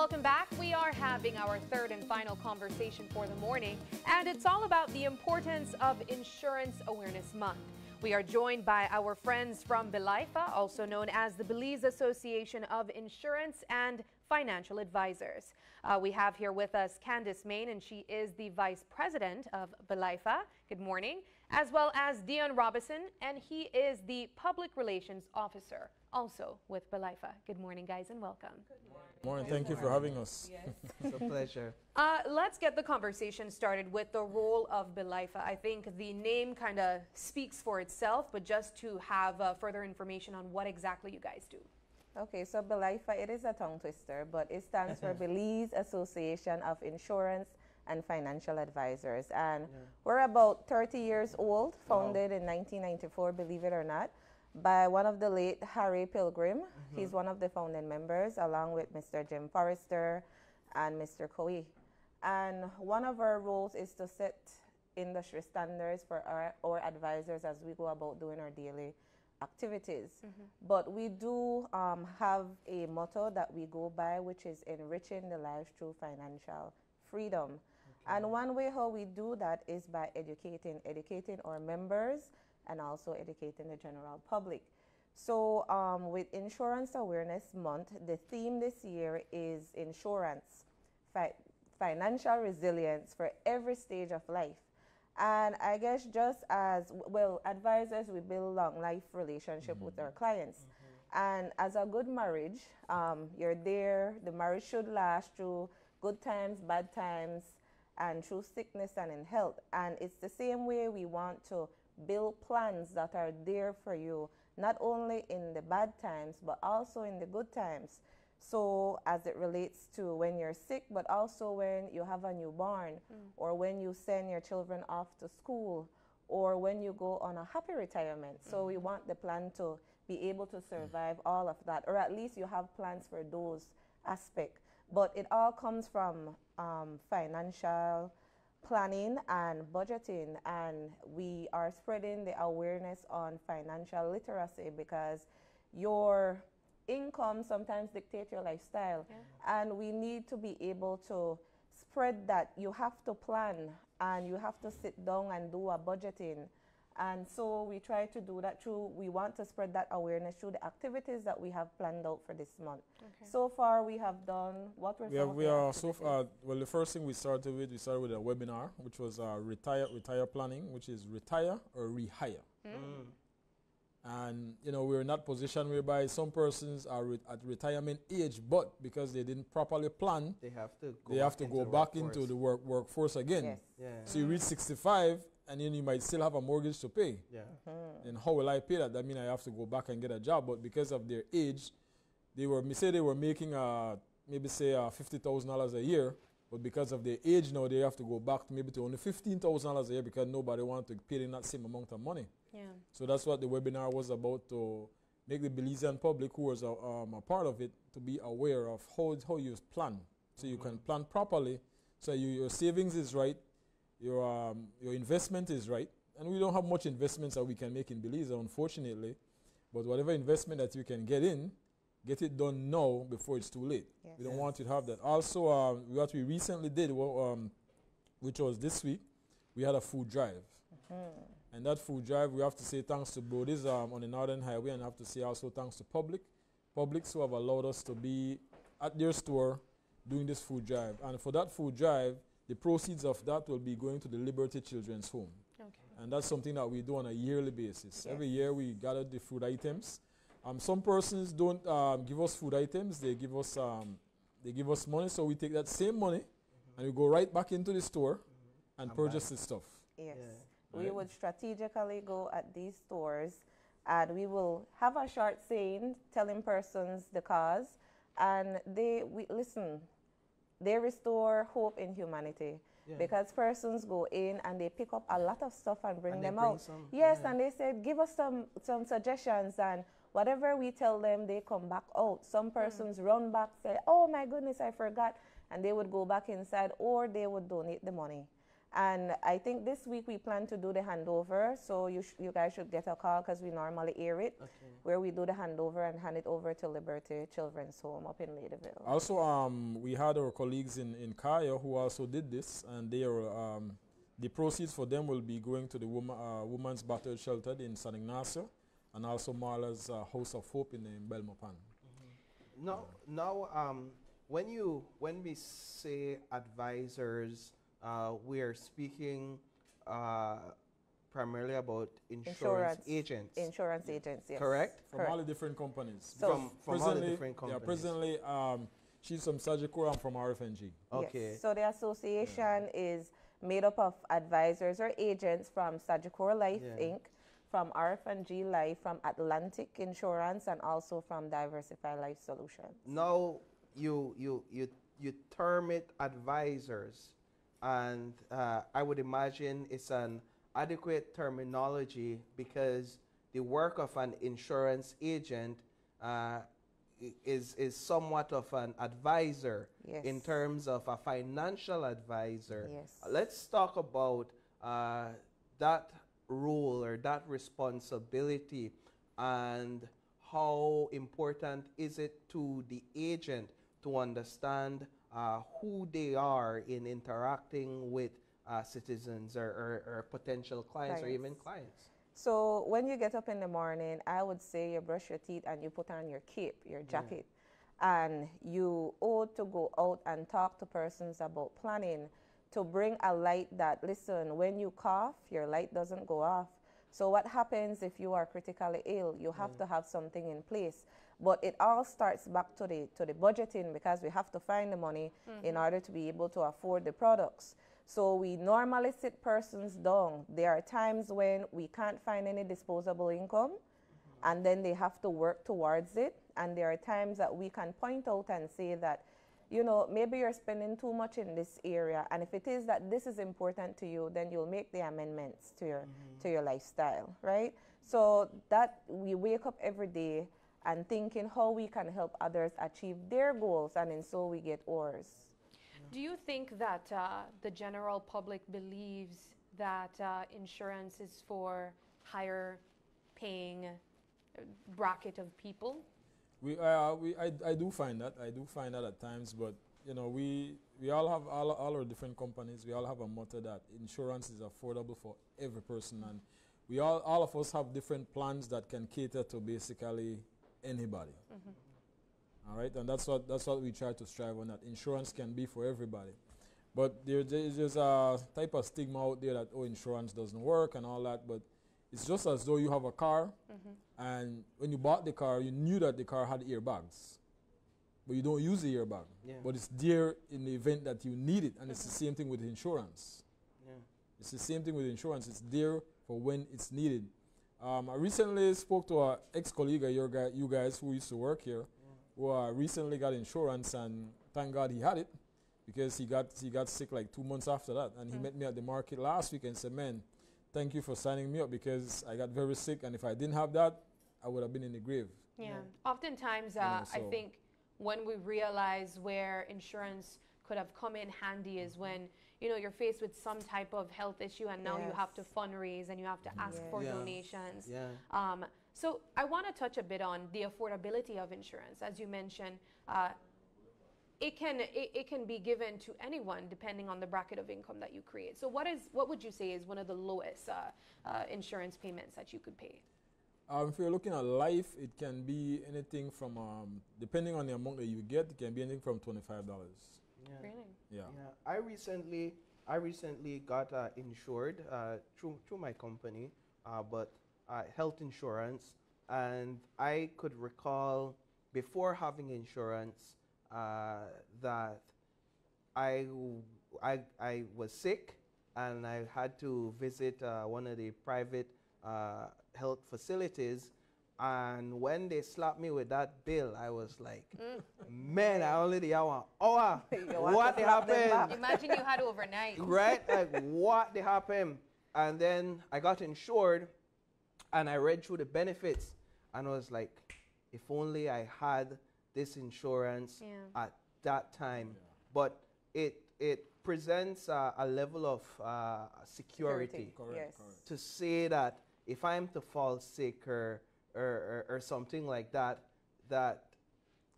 Welcome back. We are having our third and final conversation for the morning, and it's all about the importance of Insurance Awareness Month. We are joined by our friends from BelAIFA, also known as the Belize Association of Insurance and Financial Advisors. We have here with us Candice Main, and she is the Vice President of BelAIFA. Good morning. As well as Dion Robinson, and he is the Public Relations Officer, also with BelAIFA. Good morning, guys, and welcome. Good morning. Morning. Thank you for having us. Yes, it's a pleasure. Let's get the conversation started with the role of BelAIFA. I think the name kind of speaks for itself, but just to have further information on what exactly you guys do. Okay, so BelAIFA, it is a tongue twister, but it stands for Belize Association of Insurance and Financial Advisors. And we're about 30 years old, founded in 1994, believe it or not, by one of the late Harry Pilgrim. He's one of the founding members, along with Mr. Jim Forrester and Mr. Coe. And one of our roles is to set industry standards for our advisors as we go about doing our daily activities. But we do have a motto that we go by, which is enriching the lives through financial freedom. And one way how we do that is by educating our members and also educating the general public. So with Insurance Awareness Month, the theme this year is insurance, financial resilience for every stage of life. And I guess just as, well, advisors, we build long life relationship with our clients. And as a good marriage, you're there, the marriage should last through good times, bad times, and through sickness and in health. And it's the same way we want to build plans that are there for you, not only in the bad times, but also in the good times. So as it relates to when you're sick, but also when you have a newborn, or when you send your children off to school, or when you go on a happy retirement. So we want the plan to be able to survive all of that, or at least you have plans for those aspects. But it all comes from financial planning and budgeting, and we are spreading the awareness on financial literacy because your income sometimes dictates your lifestyle, and we need to be able to spread that. You have to plan and you have to sit down and do a budgeting. And so we try to do that through, we want to spread that awareness through the activities that we have planned out for this month. So far we have done what we're well, the first thing we started with a webinar, which was retire planning, which is retire or rehire. And you know, we're in that position whereby some persons are at retirement age, but because they didn't properly plan, they have to go back into the workforce again. So you reach 65 and then you might still have a mortgage to pay. And how will I pay that? That means I have to go back and get a job. But because of their age, they were making maybe say $50,000 a year, but because of their age now, they have to go back to maybe to only $15,000 a year because nobody wants to pay them that same amount of money. So that's what the webinar was about, to make the Belizean public who was a part of it to be aware of how you plan. So you can plan properly, so your savings is right, your investment is right. And we don't have much investments that we can make in Belize, unfortunately. But whatever investment that you can get in, get it done now before it's too late. We don't want you to have that. Also, what we recently did, which was this week, we had a food drive. And that food drive, we have to say thanks to Brody's on the Northern Highway, and I have to say also thanks to Publix who have allowed us to be at their store doing this food drive. And for that food drive, the proceeds of that will be going to the Liberty Children's Home. And that's something that we do on a yearly basis. Every year we gather the food items. Some persons don't give us food items, they give us money, so we take that same money and we go right back into the store and purchase the stuff. We would strategically go at these stores and we will have a short saying telling persons the cause, and they restore hope in humanity. Because persons go in and they pick up a lot of stuff and bring them out. And they said, give us some suggestions, and whatever we tell them, they come back out. Some persons run back, say, oh my goodness, I forgot, and they would go back inside, or they would donate the money. And I think this week we plan to do the handover, so you guys should get a call because we normally air it, where we do the handover and hand it over to Liberty Children's Home up in Ladyville. Also, we had our colleagues in Kaya who also did this, and they are, the proceeds for them will be going to the Women's Battered Shelter in San Ignacio, and also Marla's House of Hope in Belmopan. When we say advisors, we are speaking primarily about insurance agents. Insurance agents, yes. Correct? From all the different companies. So from all the different companies. Yeah, presently, she's from Sagicor and from RFNG. Okay. Yes. So the association is made up of advisors or agents from Sagicor Life Inc., from RFNG Life, from Atlantic Insurance, and also from Diversified Life Solutions. Now, you term it advisors, and I would imagine it's an adequate terminology because the work of an insurance agent is somewhat of an advisor in terms of a financial advisor. Yes. Let's talk about that role or that responsibility, and how important is it to the agent to understand who they are in interacting with citizens or potential clients or even clients. So when you get up in the morning, I would say you brush your teeth and you put on your cape, your jacket, and you ought to go out and talk to persons about planning, to bring a light that, listen, when you cough, your light doesn't go off. So what happens if you are critically ill? You have to have something in place. But it all starts back to the budgeting, because we have to find the money in order to be able to afford the products. So we normally sit persons down. There are times when we can't find any disposable income, and then they have to work towards it. And there are times that we can point out and say that, you know, maybe you're spending too much in this area, and if it is that this is important to you, then you'll make the amendments to your lifestyle, right? So that we wake up every day and thinking how we can help others achieve their goals, and in so we get ours. Do you think that the general public believes that insurance is for higher paying bracket of people? I do find that. I do find that at times, but you know, we all have all our different companies. We all have a motto that insurance is affordable for every person, and we all of us have different plans that can cater to basically anybody. All right, and that's what we try to strive on, that insurance can be for everybody. But there's a type of stigma out there that, oh, insurance doesn't work and all that, but it's just as though you have a car, and when you bought the car, you knew that the car had airbags, but you don't use the airbag. But it's there in the event that you need it, and it's the same thing with insurance. It's the same thing with insurance. It's there for when it's needed. I recently spoke to an ex-colleague of you guys who used to work here, who recently got insurance, and thank God he had it, because he got sick like 2 months after that, and he met me at the market last week and said, man, thank you for signing me up, because I got very sick, and if I didn't have that, I would have been in the grave. Oftentimes, I think when we realize where insurance could have come in handy is when, you know, you're faced with some type of health issue, and now you have to fundraise and you have to ask for donations. So I want to touch a bit on the affordability of insurance. As you mentioned, it can be given to anyone depending on the bracket of income that you create. So what would you say is one of the lowest insurance payments that you could pay? If you're looking at life, it can be anything from, depending on the amount that you get, it can be anything from $25. Really? Yeah. I recently got insured through my company, but health insurance, and I could recall before having insurance that I was sick, and I had to visit one of the private health facilities, and when they slapped me with that bill, I was like, man, I only have 1 hour. What happened? Imagine you had overnight. Right? Like, what happened? And then I got insured, and I read through the benefits, and I was like, if only I had this insurance at that time. But it it presents a level of security. Correct. Yes. Correct. To say that if I'm to fall sick or something like that, that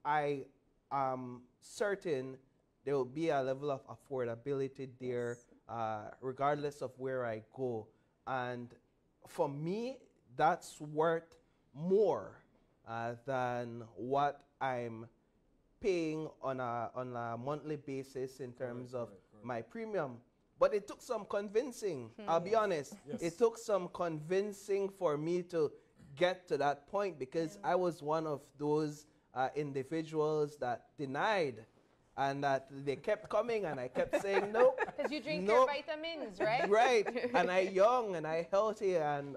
I am certain there will be a level of affordability there, regardless of where I go. And for me, that's worth more than what I'm paying on a monthly basis in terms of my premium. But it took some convincing, I'll be honest. Yes. It took some convincing for me to get to that point, because I was one of those individuals that denied, and that they kept coming, and I kept saying no. Because you drink your vitamins, right? Right. And I young and I healthy, and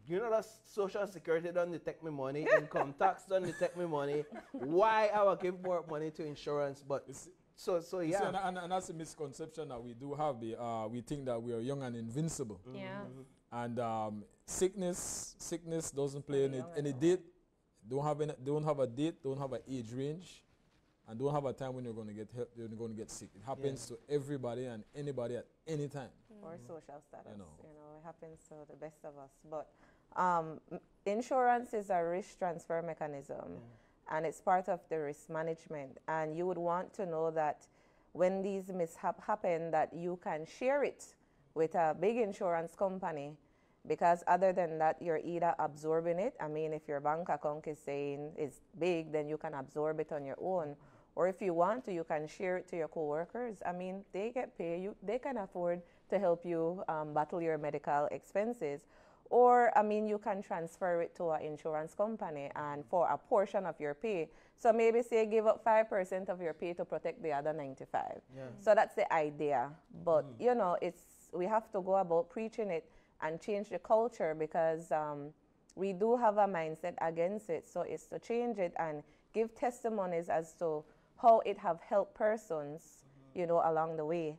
you know that Social Security don't detect me money, income tax don't detect me money. Why I will give more money to insurance? But so yeah. See, and that's a misconception that we do have. We think that we are young and invincible. Yeah. And sickness doesn't play any date. Don't have a date. Don't have an age range, and don't have a time when you're going to get help. You're going to get sick. It happens to everybody and anybody at any time. Or social status. You know, it happens to the best of us. But insurance is a risk transfer mechanism, and it's part of the risk management. And you would want to know that when these mishaps happen, that you can share it with a big insurance company, because other than that, you're either absorbing it. I mean, if your bank account is saying it's big, then you can absorb it on your own. Or if you want to, you can share it to your coworkers. I mean, they get paid. They can afford to help you battle your medical expenses. Or, I mean, you can transfer it to an insurance company and for a portion of your pay. So maybe say give up 5% of your pay to protect the other 95. Yeah. So that's the idea. But, you know, we have to go about preaching it and change the culture, because we do have a mindset against it. So it's to change it and give testimonies as to how it have helped persons, you know, along the way.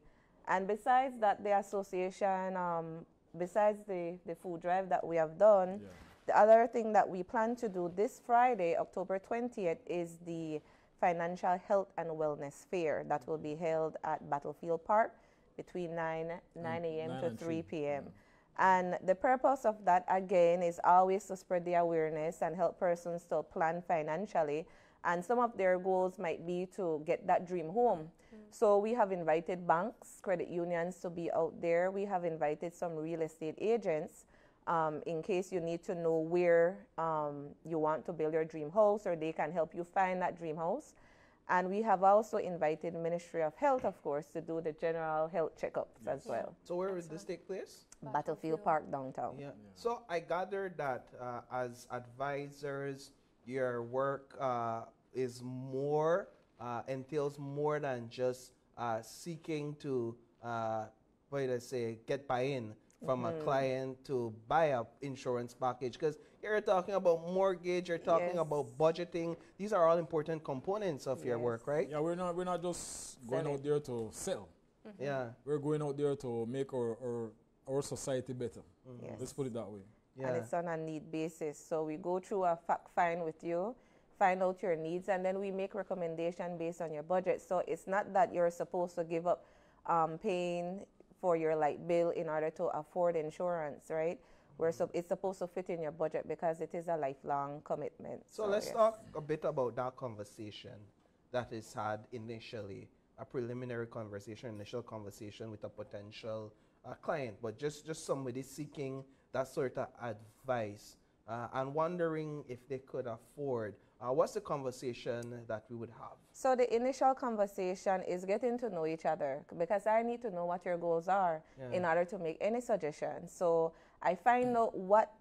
And besides that, the association, besides the food drive that we have done, the other thing that we plan to do this Friday, October 20th, is the Financial Health and Wellness Fair that will be held at Battlefield Park between 9 a.m. to 3 p.m. And the purpose of that, again, is always to spread the awareness and help persons to plan financially. And some of their goals might be to get that dream home. So we have invited banks, credit unions to be out there. We have invited some real estate agents in case you need to know where you want to build your dream house, or they can help you find that dream house. And we have also invited the Ministry of Health, of course, to do the general health checkups as well. So where will this take place? Battlefield Park downtown. Yeah. So I gathered that as advisors, your work is more, entails more than just seeking to, get buy-in from a client to buy a insurance package. Because you're talking about mortgage, you're talking about budgeting. These are all important components of your work, right? Yeah, we're not just going out there to sell. Yeah. We're going out there to make our society better. Let's put it that way. Yeah. And it's on a need basis. So we go through a fact find with you, find out your needs, and then we make recommendation based on your budget. So it's not that you're supposed to give up paying for your light bill in order to afford insurance, right? It's supposed to fit in your budget, because it is a lifelong commitment. So let's talk a bit about that conversation that is had initially, a preliminary conversation, initial conversation with a potential client, but just somebody seeking that sort of advice and wondering if they could afford. What's the conversation that we would have? So the initial conversation is getting to know each other, because I need to know what your goals are in order to make any suggestions. So I find out what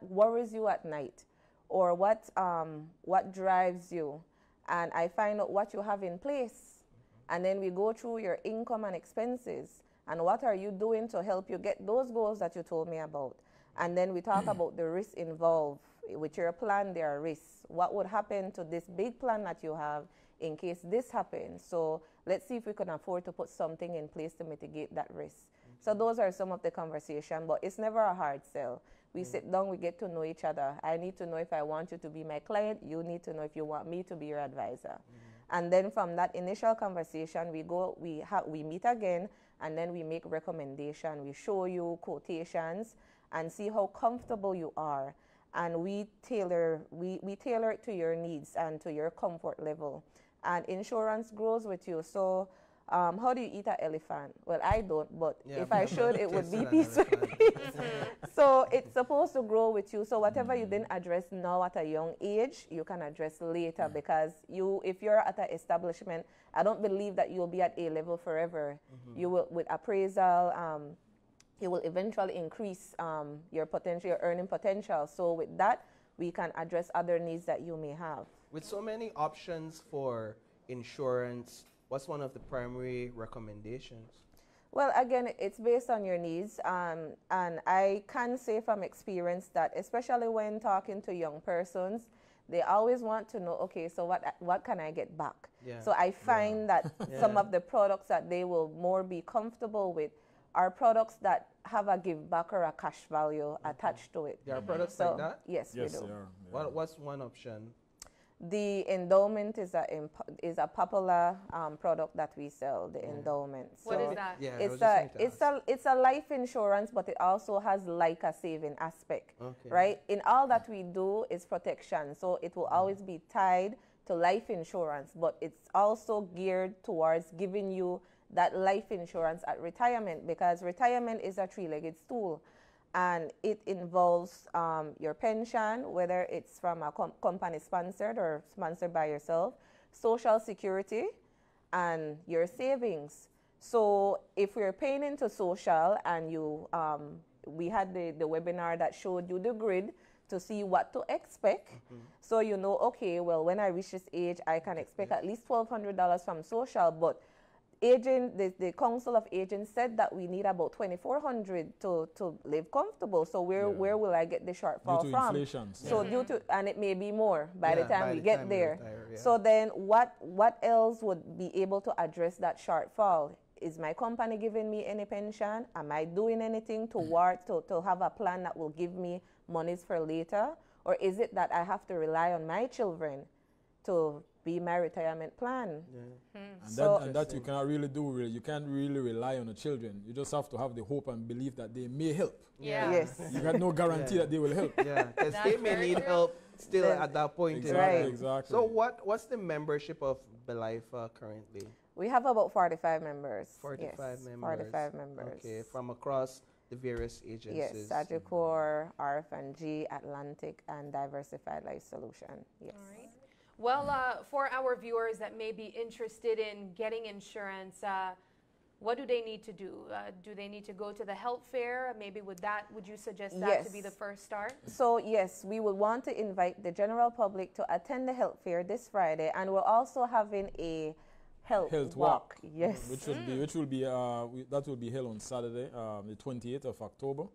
worries you at night, or what drives you, and I find out what you have in place. And then we go through your income and expenses, and what are you doing to help you get those goals that you told me about. And then we talk about the risks involved. With your plan, there are risks. What would happen to this big plan that you have in case this happens? So let's see if we can afford to put something in place to mitigate that risk. So those are some of the conversation, but it's never a hard sell. We sit down, we get to know each other. I need to know if I want you to be my client. You need to know if you want me to be your advisor. And then from that initial conversation, we meet again, and then we make recommendation. We show you quotations and see how comfortable you are. And we tailor it to your needs and to your comfort level. And insurance grows with you. So how do you eat an elephant? Well, I don't, but if I should, it would be piece by piece. So it's supposed to grow with you. So whatever you didn't address now at a young age, you can address later, because if you're at an establishment, I don't believe that you'll be at A level forever. You will, with appraisal, you will eventually increase your earning potential. So with that, we can address other needs that you may have. With so many options for insurance, what's one of the primary recommendations? Well, again, it's based on your needs. And I can say from experience that, especially when talking to young persons, they always want to know, okay, so what can I get back? Yeah. So I find that some of the products that they will more be comfortable with are products that have a give back or a cash value attached to it. There are products like that? Yes, we do. What's one option? The endowment is a popular product that we sell. The endowment. What is that? Yeah, it's a life insurance, but it also has like a saving aspect, right? In all that we do is protection, so it will always be tied to life insurance, but it's also geared towards giving you that life insurance at retirement, because retirement is a three-legged stool. And it involves your pension, whether it's from a company sponsored or sponsored by yourself, Social Security, and your savings. So if we're paying into social, and we had the webinar that showed you the grid to see what to expect. So you know, okay, well, when I reach this age, I can expect at least $1,200 from social, but the Council of Agents said that we need about $2,400 to live comfortable. So where will I get the shortfall due to from? Inflation. So due to, and it may be more by the time we get there. So then what else would be able to address that shortfall? Is my company giving me any pension? Am I doing anything to have a plan that will give me monies for later? Or is it that I have to rely on my children to be my retirement plan? And that you cannot really do. You can't really rely on the children. You just have to have the hope and belief that they may help. Yes. You got no guarantee that they will help. Yeah, because they may need help still at that point. Exactly, exactly. So what's the membership of BelAIFA currently? We have about 45 members. 45 members. 45 members. Okay, from across the various agencies. Yes, Sagicor, RF&G, Atlantic, and Diversified Life Solution. Yes. All right. Well, for our viewers that may be interested in getting insurance, what do they need to do? Do they need to go to the health fair? Maybe would you suggest that to be the first start? So yes, we would want to invite the general public to attend the health fair this Friday, and we're also having a health walk. Yes. Which will be that will be held on Saturday, the 28th of October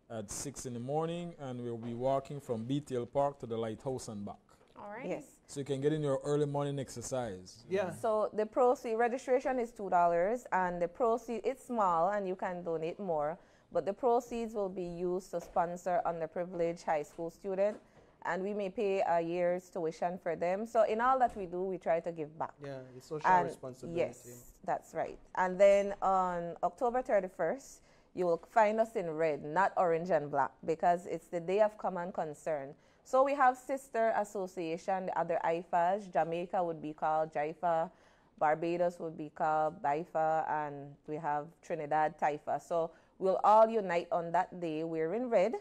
at 6 in the morning, and we'll be walking from BTL Park to the Lighthouse and back. All right. Yes. So you can get in your early morning exercise. Yeah. So the registration is $2, and the proceeds, it's small and you can donate more, but the proceeds will be used to sponsor underprivileged high school students, and we may pay a year's tuition for them. So in all that we do, we try to give back. Yeah, the social responsibility. Yes, that's right. And then on October 31st, you will find us in red, not orange and black, because it's the Day of Common Concern. So we have sister association, the other IFAs. Jamaica would be called JIFA, Barbados would be called BelAIFA, and we have Trinidad TIFA. So we'll all unite on that day wearing red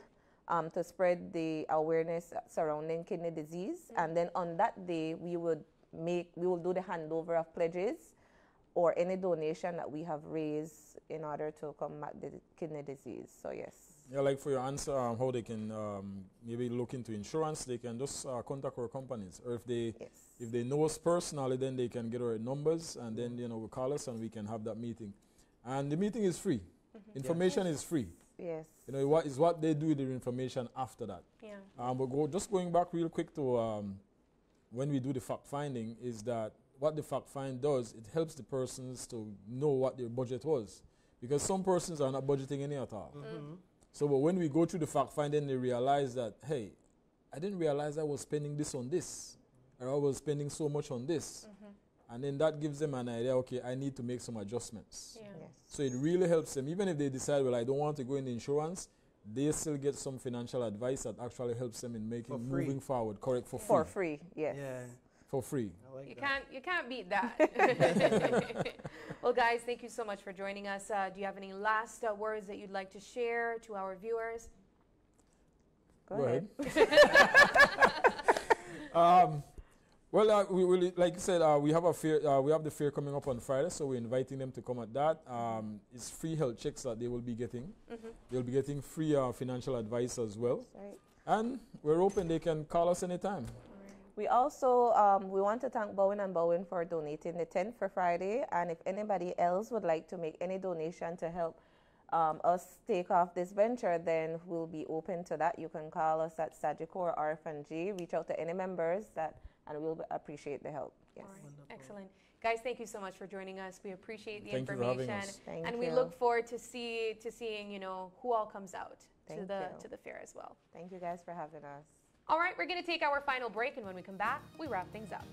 to spread the awareness surrounding kidney disease. And then on that day, we will do the handover of pledges or any donation that we have raised in order to combat the kidney disease. So yes. Yeah, like for your answer, how they can maybe look into insurance, they can just contact our companies. Or if they know us personally, then they can get our numbers, and then we call us and we can have that meeting. And the meeting is free. Information is free. Yes. What they do with the information after that. Yeah. But just going back real quick to when we do the fact finding, is that what the fact find does, it helps the persons to know what their budget was, because some persons are not budgeting any at all. So but when we go through the fact finding, they realize that, hey, I didn't realize I was spending this on this, or I was spending so much on this. And then that gives them an idea, okay, I need to make some adjustments. Yeah. Yes. So it really helps them. Even if they decide, well, I don't want to go in the insurance, they still get some financial advice that actually helps them in moving forward. Correct, for free. For free, yes. Yeah. For free. I like You can't beat that. Well, guys, thank you so much for joining us. Do you have any last words that you'd like to share to our viewers? Go ahead. Well, we will, like you said, we have a fair. We have the fair coming up on Friday, so we're inviting them to come at that. It's free health checks that they will be getting. They'll be getting free financial advice as well. Right. And we're open. They can call us anytime. We also we want to thank Bowen & Bowen for donating the tent for Friday. And if anybody else would like to make any donation to help us take off this venture, then we'll be open to that. You can call us at Sagicor or RFNG. Reach out to any members and we'll appreciate the help. Yes. Right. Excellent. Guys, thank you so much for joining us. We appreciate the Thank you for having information. us. And we look forward to seeing, you know, who all comes out to the fair as well. Thank you guys for having us. All right, we're going to take our final break, and when we come back, we wrap things up.